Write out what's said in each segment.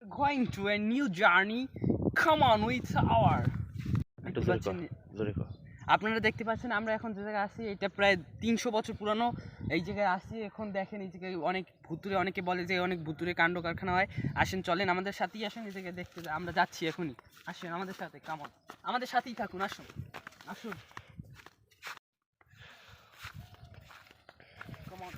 Going to a new journey. Come on with our. আপনারা দেখতে পাচ্ছেন আমরা এখন যে জায়গায় আছি এটা প্রায় 300 বছর পুরানো। এই জায়গায় আসি এখন দেখেন এই জায়গায় অনেক ভুতুরে, অনেকে বলে যে অনেক ভুতুরে কাণ্ড কারখানা হয়। আসেন চলেন আমাদের সাথেই আসেন, এই জায়গায় দেখতে আমরা যাচ্ছি এখনই। আসেন আমাদের সাথে, কামন আমাদের সাথেই থাকুন, আসুন আসুন কামন।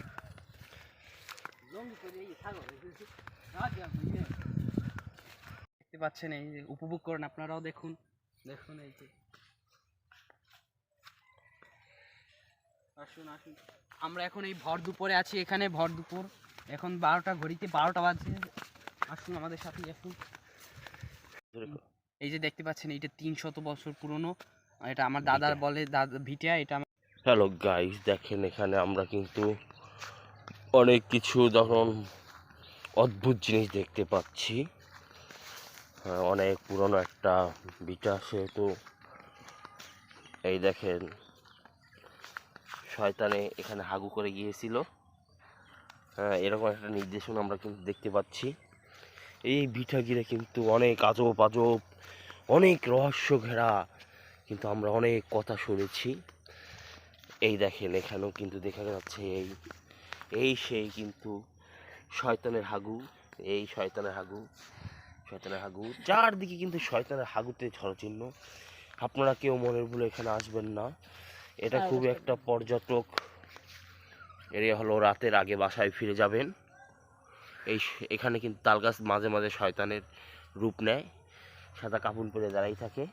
দেখতে পাচ্ছেন এই যে উপভোগ করেন, আপনারাও দেখুন দেখুন এই যে আসুন আসুন। আমরা এখন এই ভর দুপুরে আছি, এখানে ভর দুপুর এখন 12টা, ঘড়িতে 12টা বাজছে। আসুন আমাদের সাথে আসুন। এই যে দেখতে পাচ্ছেন এইটা 300 বছর পুরনো, এটা আমার দাদার বলে দাদা ভিটা এটা। হ্যালো গাইস, দেখেন এখানে আমরা কিন্তু অনেক কিছু তখন অদ্ভুত জিনিস দেখতে পাচ্ছি। অনেক পুরনো একটা ভিটা, সেহেতু এই দেখেন শয়তানে এখানে হাগু করে গিয়েছিল। এরকম একটা নির্দেশনা আমরা কিন্তু দেখতে পাচ্ছি। এই ভিটা ঘিরে কিন্তু অনেক আজব আজব, অনেক রহস্য ঘেরা কিন্তু আমরা অনেক কথা শুনেছি। এই দেখেন এখানেও কিন্তু দেখা যাচ্ছে এই সেই কিন্তু শয়তানের হাগু, এই শয়তানের হাগু চারদিকে কিন্তু শয়তানের হাগুতে ঝড়চিহ্ন। আপনারা কেউ মনের ভুলে এখানে আসবেন না, এটা খুব একটা পর্যটক এরিয়া হলো। রাতের আগে বাসায় ফিরে যাবেন। এখানে কিন্তু তাল গাছ মাঝে মাঝে শয়তানের রূপ নেয়, সাদা কাপড় পরে দাঁড়াই থাকে।